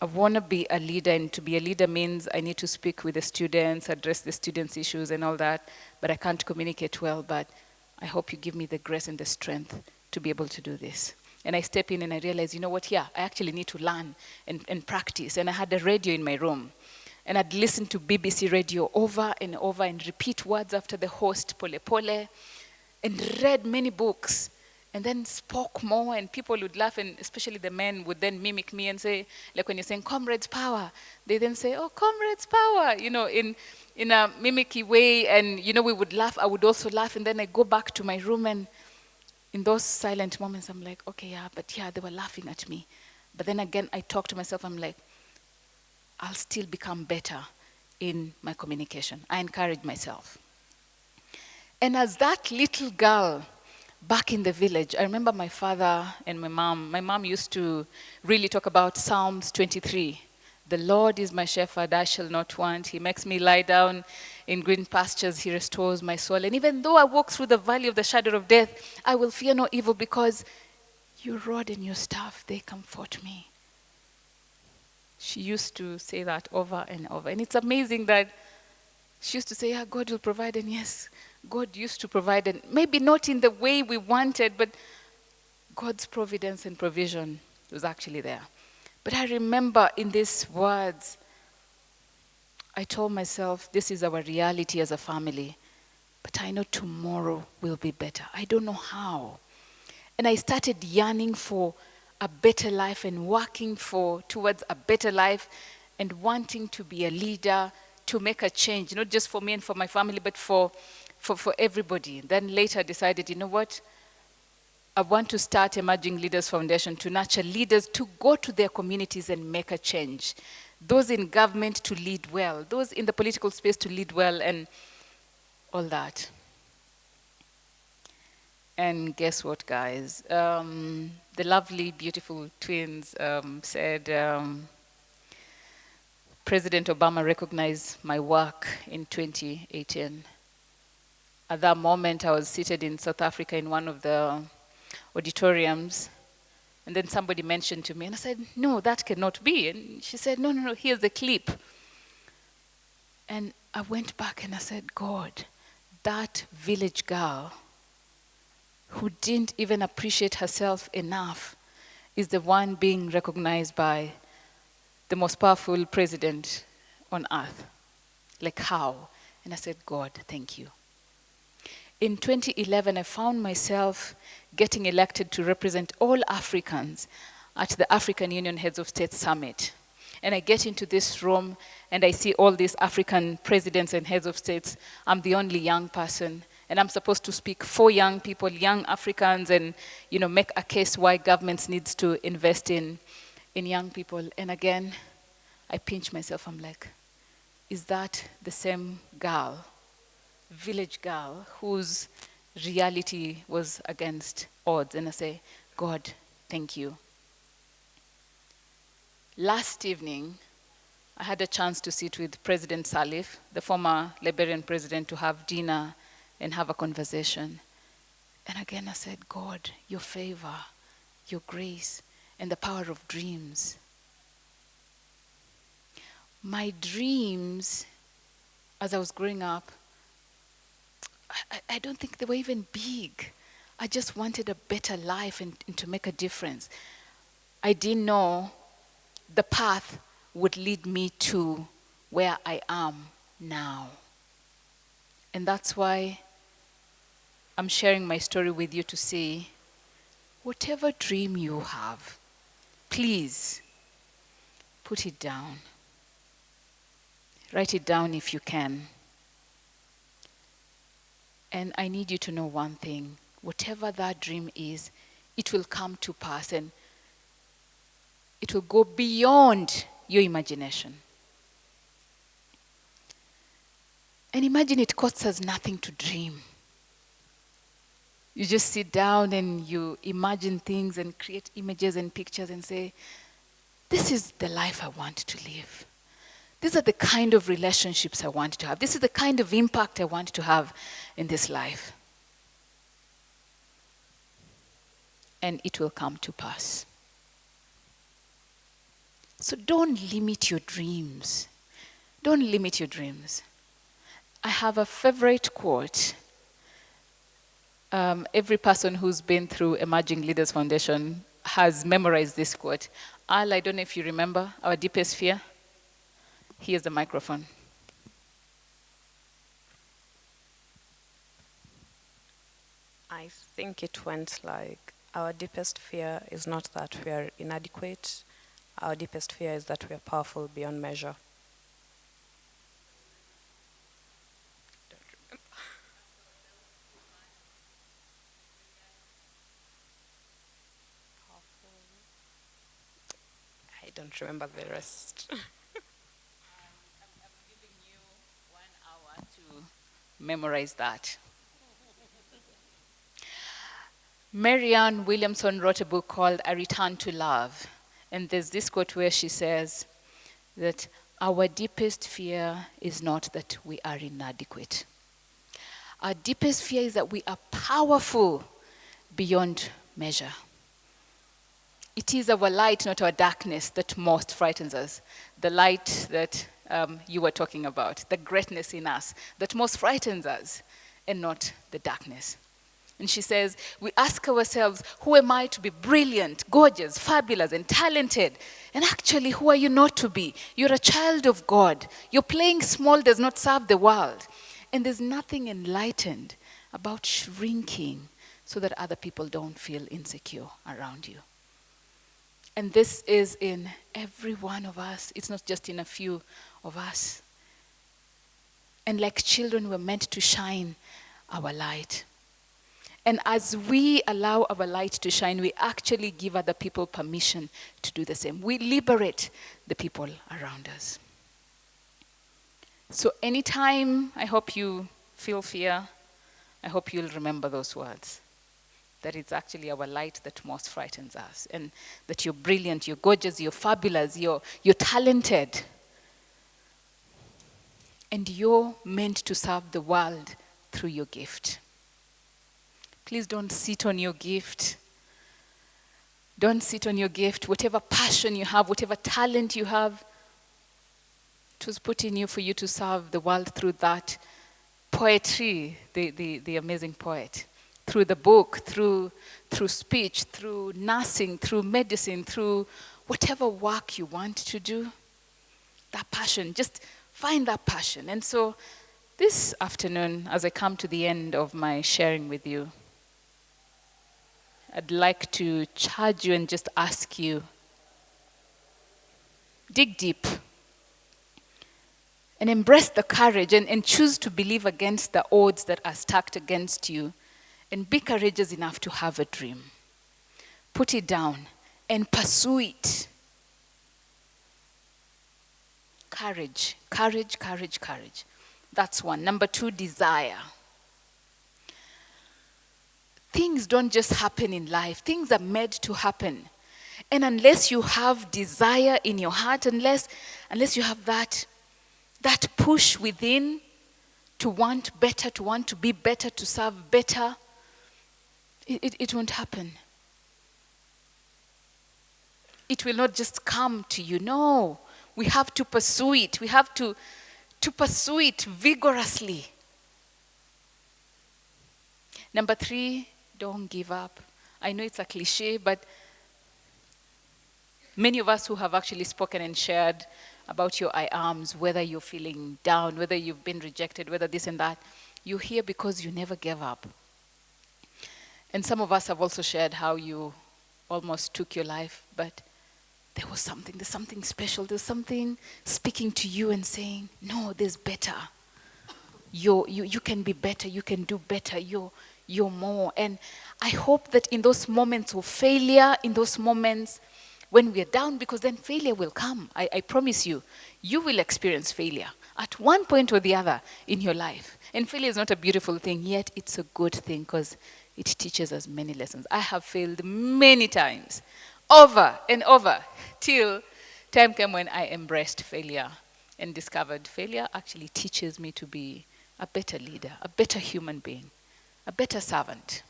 I want to be a leader, and to be a leader means I need to speak with the students, address the students' issues and all that, but I can't communicate well, but I hope you give me the grace and the strength to be able to do this. And I step in and I realize, I actually need to learn and practice. And I had a radio in my room. And I'd listen to BBC radio over and over and repeat words after the host, pole pole, and read many books. And then spoke more, and people would laugh, and especially the men would then mimic me and say, like when you're saying comrades power, they then say, oh, comrades power, in a mimicky way, and we would laugh, I would also laugh, and then I go back to my room, and in those silent moments, I'm like, okay, they were laughing at me. But then again, I talk to myself, I'm like, I'll still become better in my communication. I encourage myself. And as that little girl, back in the village, I remember my father and my mom. My mom used to really talk about Psalms 23. The Lord is my shepherd, I shall not want. He makes me lie down in green pastures. He restores my soul. And even though I walk through the valley of the shadow of death, I will fear no evil, because your rod and your staff, they comfort me. She used to say that over and over. And it's amazing that she used to say, yeah, God will provide. And yes, God used to provide. And maybe not in the way we wanted, but God's providence and provision was actually there. But I remember in these words, I told myself, this is our reality as a family. But I know tomorrow will be better. I don't know how. And I started yearning for a better life and working towards a better life and wanting to be a leader, to make a change, not just for me and for my family, but for everybody. Then later I decided, you know what? I want to start Emerging Leaders Foundation to nurture leaders to go to their communities and make a change. Those in government to lead well, those in the political space to lead well, and all that. And guess what, guys? The lovely, beautiful twins said, President Obama recognized my work in 2018. At that moment, I was seated in South Africa in one of the auditoriums, and then somebody mentioned to me, and I said, no, that cannot be. And she said, no, here's the clip. And I went back and I said, God, that village girl who didn't even appreciate herself enough is the one being recognized by the most powerful president on earth. Like how? And I said, God, thank you. In 2011, I found myself getting elected to represent all Africans at the African Union Heads of State Summit. And I get into this room and I see all these African presidents and heads of states. I'm the only young person. And I'm supposed to speak for young people, young Africans, and make a case why governments needs to invest in young people. And again, I pinch myself. I'm like, is that the same girl, village girl, whose reality was against odds? And I say, God, thank you. Last evening, I had a chance to sit with President Salif, the former Liberian president, to have dinner and have a conversation. And again, I said, God, your favor, your grace, and the power of dreams. My dreams, as I was growing up, I don't think they were even big. I just wanted a better life and to make a difference. I didn't know the path would lead me to where I am now. And that's why I'm sharing my story with you to say, whatever dream you have, please put it down. Write it down if you can. And I need you to know one thing. Whatever that dream is, it will come to pass and it will go beyond your imagination. And imagine it costs us nothing to dream. You just sit down and you imagine things and create images and pictures and say, this is the life I want to live. These are the kind of relationships I want to have. This is the kind of impact I want to have in this life. And it will come to pass. So don't limit your dreams. Don't limit your dreams. I have a favorite quote. Every person who's been through Emerging Leaders Foundation has memorized this quote. Al, I don't know if you remember, our deepest fear. Here's the microphone. I think it went like, our deepest fear is not that we are inadequate. Our deepest fear is that we are powerful beyond measure. I don't remember the rest. I'm giving you 1 hour to memorize that. Marianne Williamson wrote a book called A Return to Love. And there's this quote where she says that our deepest fear is not that we are inadequate. Our deepest fear is that we are powerful beyond measure. It is our light, not our darkness, that most frightens us. The light that you were talking about, the greatness in us, that most frightens us, and not the darkness. And she says, we ask ourselves, who am I to be brilliant, gorgeous, fabulous, and talented? And actually, who are you not to be? You're a child of God. Your playing small does not serve the world. And there's nothing enlightened about shrinking so that other people don't feel insecure around you. And this is in every one of us. It's not just in a few of us. And like children, we're meant to shine our light. And as we allow our light to shine, we actually give other people permission to do the same. We liberate the people around us. So anytime I hope you feel fear, I hope you'll remember those words. That it's actually our light that most frightens us. And that you're brilliant, you're gorgeous, you're fabulous, you're talented. And you're meant to serve the world through your gift. Please don't sit on your gift. Don't sit on your gift. Whatever passion you have, whatever talent you have, it was put in you for you to serve the world through that poetry, the amazing poet. Through the book, through speech, through nursing, through medicine, through whatever work you want to do. That passion, just find that passion. And so this afternoon, as I come to the end of my sharing with you, I'd like to charge you and just ask you, dig deep and embrace the courage and choose to believe against the odds that are stacked against you, and be courageous enough to have a dream. Put it down and pursue it. Courage, courage, courage, courage. That's one. Number two, desire. Things don't just happen in life. Things are made to happen. And unless you have desire in your heart, unless you have that push within to want better, to want to be better, to serve better, it won't happen. It will not just come to you. No, we have to pursue it. We have to pursue it vigorously. Number three, don't give up. I know it's a cliche, but many of us who have actually spoken and shared about your I ams, whether you're feeling down, whether you've been rejected, whether this and that, you're here because you never gave up. And some of us have also shared how you almost took your life, but there's something special, there's something speaking to you and saying, no, there's better. You can be better, you can do better, you're more. And I hope that in those moments of failure, in those moments when we're down, because then failure will come. I promise you, you will experience failure at one point or the other in your life. And failure is not a beautiful thing, yet it's a good thing because it teaches us many lessons. I have failed many times, over and over, till time came when I embraced failure and discovered failure actually teaches me to be a better leader, a better human being, a better servant.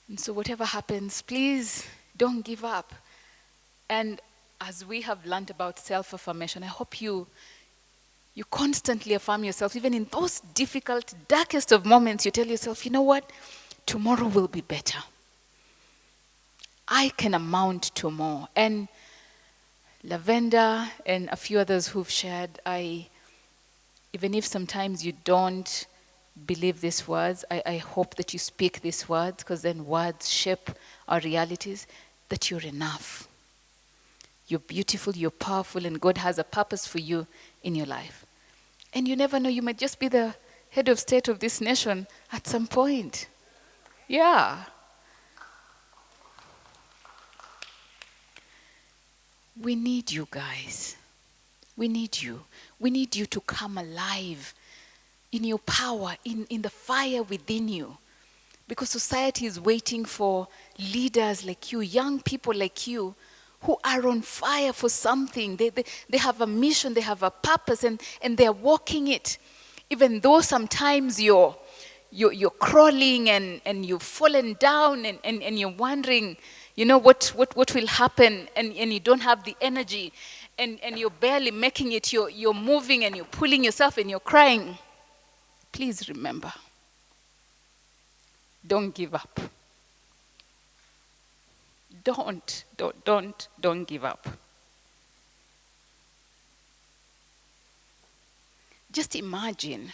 And so whatever happens, please don't give up. And as we have learned about self-affirmation, I hope you constantly affirm yourself. Even in those difficult, darkest of moments, you tell yourself, you know what? Tomorrow will be better. I can amount to more. And Lavender and a few others who've shared, even if sometimes you don't believe these words, I hope that you speak these words, because then words shape our realities, that you're enough. You're beautiful, you're powerful, and God has a purpose for you in your life. And you never know, you might just be the head of state of this nation at some point. Yeah. We need you guys. We need you. We need you to come alive in your power, in the fire within you. Because society is waiting for leaders like you, young people like you, who are on fire for something. They have a mission, they have a purpose, and they're walking it. Even though sometimes you're crawling and you've fallen down and you're wondering, You know what will happen, and you don't have the energy, and you're barely making it, you're moving and you're pulling yourself and you're crying. Please remember, don't give up. Don't give up. Just imagine,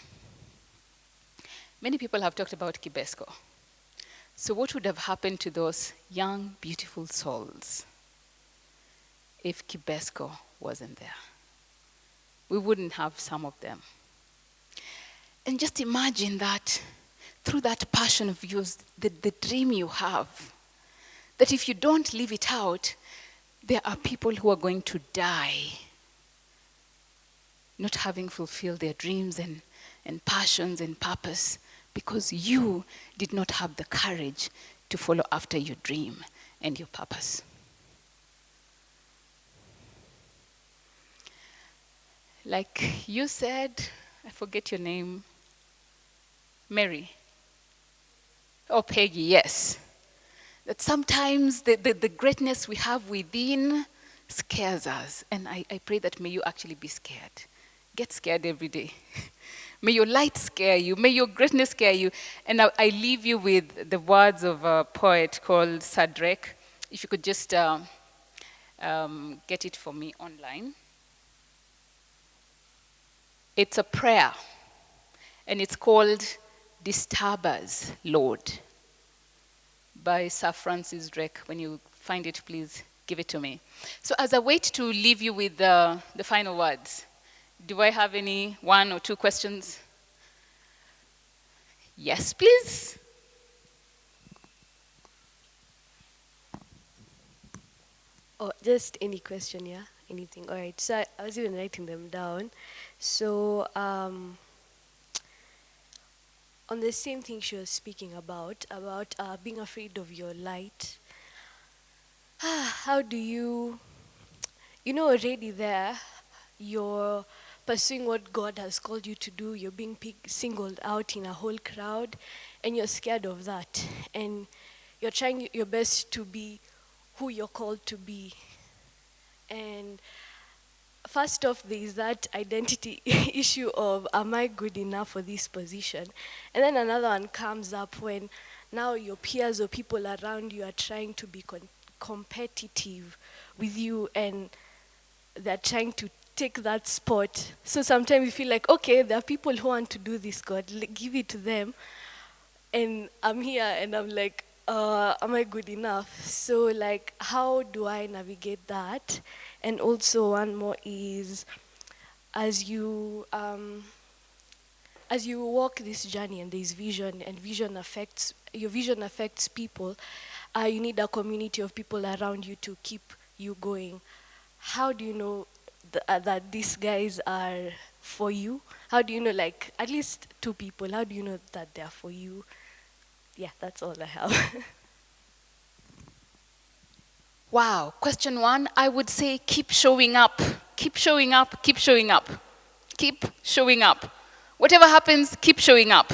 many people have talked about Kibesco. So what would have happened to those young, beautiful souls if Kibesco wasn't there? We wouldn't have some of them. And just imagine that through that passion of yours, the dream you have, that if you don't live it out, there are people who are going to die not having fulfilled their dreams and passions and purpose, because you did not have the courage to follow after your dream and your purpose. Like you said, I forget your name, Mary. Oh, Peggy, yes. That sometimes the greatness we have within scares us. And I pray that may you actually be scared. Get scared every day. May your light scare you. May your greatness scare you. And I leave you with the words of a poet called Sadrek. If you could just get it for me online. It's a prayer. And it's called Disturb Us, Lord, by Sir Francis Drake. When you find it, please give it to me. So as I wait to leave you with the final words, do I have any 1 or 2 questions? Yes, please. Oh, just any question, yeah? Anything. All right. So I was even writing them down. So on the same thing she was speaking about being afraid of your light, how do you already there, you're pursuing what God has called you to do, you're being singled out in a whole crowd, and you're scared of that, and you're trying your best to be who you're called to be. And first off, there is that identity issue of, am I good enough for this position? And then another one comes up when now your peers or people around you are trying to be competitive with you, and they're trying to take that spot. So sometimes you feel like, okay, there are people who want to do this, God, give it to them. And I'm here and I'm like, am I good enough? So like, how do I navigate that? And also one more is, as you walk this journey and there's vision, and your vision affects people, you need a community of people around you to keep you going. How do you know that these guys are for you? How do you know, like, at least 2 people, how do you know that they're for you? Yeah, that's all I have. Wow. Question 1, I would say keep showing up. Keep showing up, keep showing up. Keep showing up. Whatever happens, keep showing up.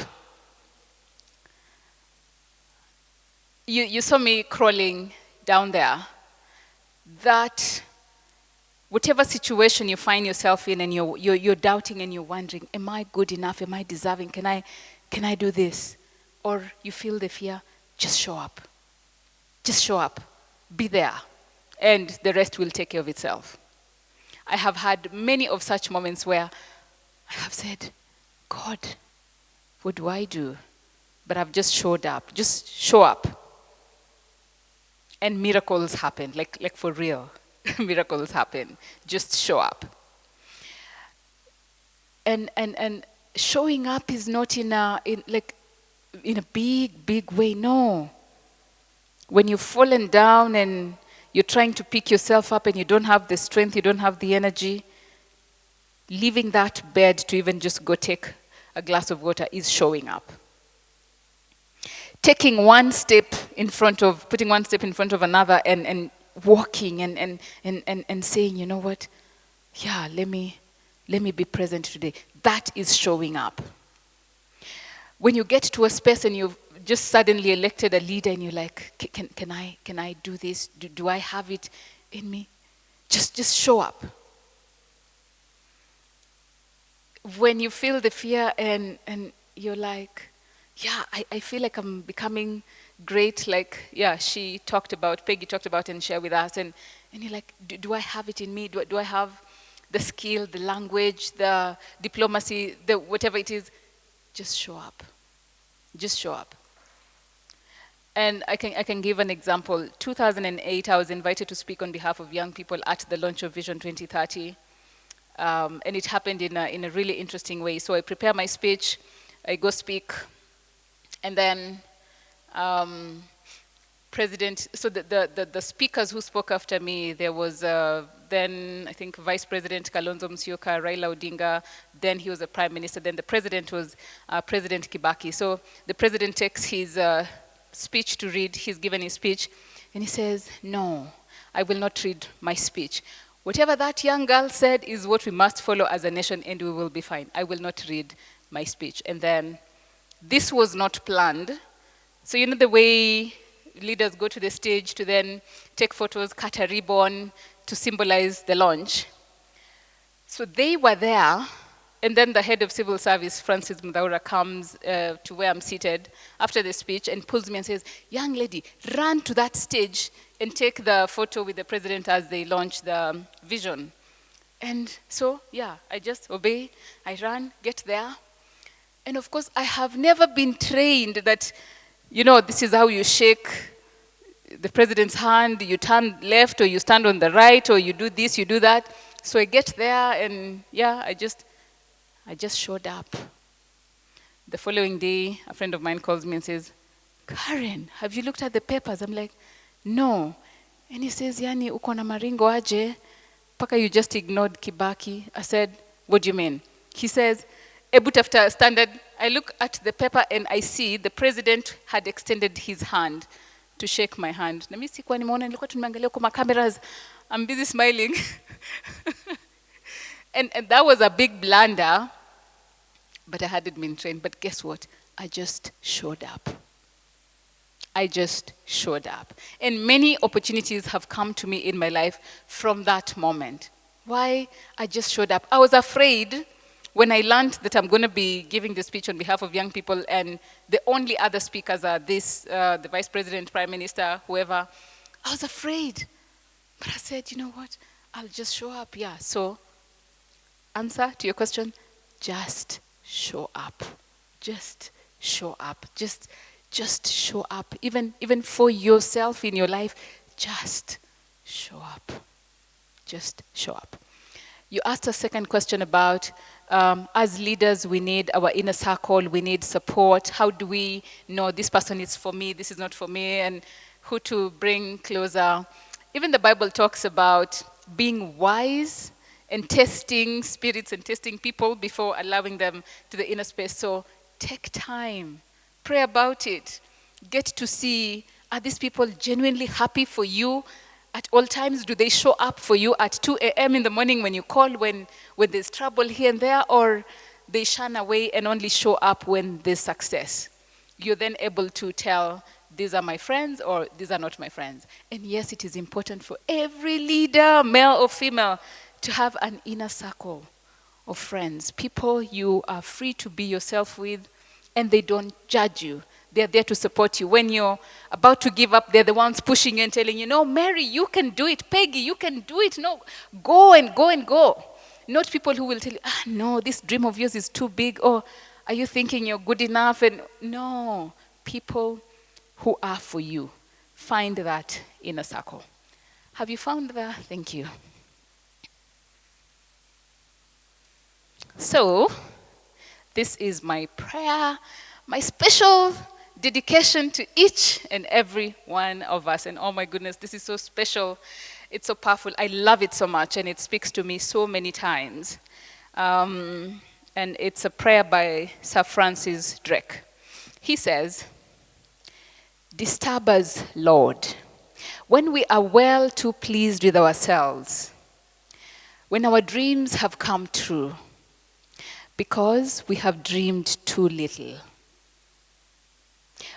You saw me crawling down there. That whatever situation you find yourself in and you're doubting and you're wondering, am I good enough? Am I deserving? Can I do this? Or you feel the fear, just show up. Just show up. Be there. And the rest will take care of itself. I have had many of such moments where I have said, God, what do I do? But I've just showed up. Just show up. And miracles happen, like for real. Miracles happen. Just show up. And showing up is not in a big way. No. When you've fallen down and you're trying to pick yourself up and you don't have the strength, you don't have the energy, leaving that bed to even just go take a glass of water is showing up. Putting one step in front of another and walking and saying, you know what? Yeah, let me be present today. That is showing up. When you get to a space and you've just suddenly elected a leader and you're like, can I do this? Do I have it in me? Just show up. When you feel the fear and you're like, yeah, I feel like I'm becoming great, like, yeah, Peggy talked about and shared with us, and you're like, do I have it in me? Do I have the skill, the language, the diplomacy, the whatever it is? Just show up. Just show up. And I can give an example. 2008, I was invited to speak on behalf of young people at the launch of Vision 2030. And it happened in a really interesting way. So I prepare my speech, I go speak, and then the speakers who spoke after me, there was then, I think, Vice President Kalonzo Musyoka, Raila Odinga, then he was a prime minister, then the president was President Kibaki. So the president takes his speech to read, he's given his speech, and he says, no, I will not read my speech. Whatever that young girl said is what we must follow as a nation, and we will be fine. I will not read my speech. And then, this was not planned. So you know the way leaders go to the stage to then take photos, cut a ribbon to symbolize the launch. So they were there, and then the head of civil service, Francis Mdaura, comes to where I'm seated after the speech and pulls me and says, young lady, run to that stage and take the photo with the president as they launch the vision. And so, yeah, I just obey, I run, get there. And of course, I have never been trained that, you know, this is how you shake the president's hand, you turn left or you stand on the right or you do this, you do that. So I get there and yeah, I just showed up. The following day, a friend of mine calls me and says, Caren, have you looked at the papers? I'm like, no. And he says, yani, uko na maringo aje, paka you just ignored Kibaki. I said, what do you mean? He says, but after standard, I look at the paper and I see the president had extended his hand to shake my hand. Na mimi sikuwa nimeona, nilikuwa tumeangalia kwa cameras. I'm busy smiling. and that was a big blunder, but I hadn't been trained. But guess what? I just showed up. I just showed up. And many opportunities have come to me in my life from that moment. Why? I just showed up. I was afraid when I learned that I'm going to be giving the speech on behalf of young people and the only other speakers are the vice president, prime minister, whoever. I was afraid. But I said, you know what? I'll just show up. Yeah. So, answer to your question, just show up. Just show up. Just show up. Even for yourself in your life, just show up. Just show up. You asked a second question about, as leaders, we need our inner circle, we need support. How do we know this person is for me, this is not for me, and who to bring closer? Even the Bible talks about being wise and testing spirits and testing people before allowing them to the inner space. So take time. Pray about it. Get to see, are these people genuinely happy for you at all times? Do they show up for you at 2 a.m. in the morning when you call, when there's trouble here and there, or they shun away and only show up when there's success? You're then able to tell, these are my friends or these are not my friends. And yes, it is important for every leader, male or female, to have an inner circle of friends, people you are free to be yourself with, and they don't judge you. They're there to support you. When you're about to give up, they're the ones pushing you and telling you, no, Mary, you can do it. Peggy, you can do it. No, go and go and go. Not people who will tell you, no, this dream of yours is too big. Or are you thinking you're good enough? And no, people who are for you. Find that inner circle. Have you found that? Thank you. So, this is my prayer, my special dedication to each and every one of us. And oh my goodness, this is so special. It's so powerful. I love it so much, and it speaks to me so many times. And it's a prayer by Sir Francis Drake. He says, disturb us, Lord, when we are well too pleased with ourselves, when our dreams have come true, because we have dreamed too little.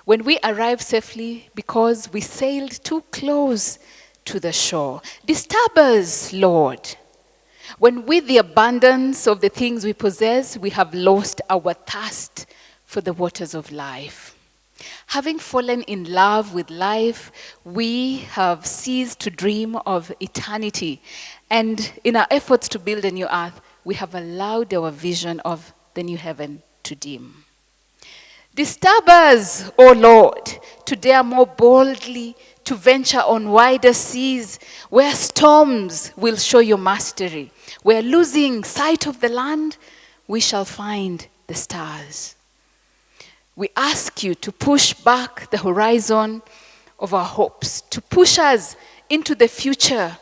When we arrive safely because we sailed too close to the shore. Disturb us, Lord. When with the abundance of the things we possess, we have lost our thirst for the waters of life. Having fallen in love with life, we have ceased to dream of eternity. And in our efforts to build a new earth, we have allowed our vision of the new heaven to dim. Disturb us, O Lord, to dare more boldly to venture on wider seas where storms will show your mastery. Where losing sight of the land, we shall find the stars. We ask you to push back the horizon of our hopes, to push us into the future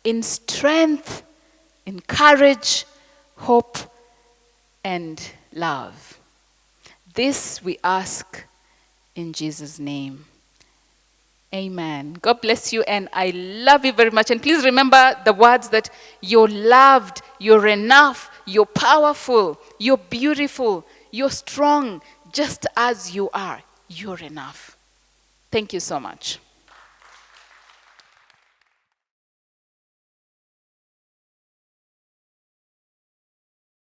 in strength, in courage, hope, and love. This we ask in Jesus' name. Amen. God bless you, and I love you very much. And please remember the words that you're loved, you're enough, you're powerful, you're beautiful, you're strong, just as you are. You're enough. Thank you so much.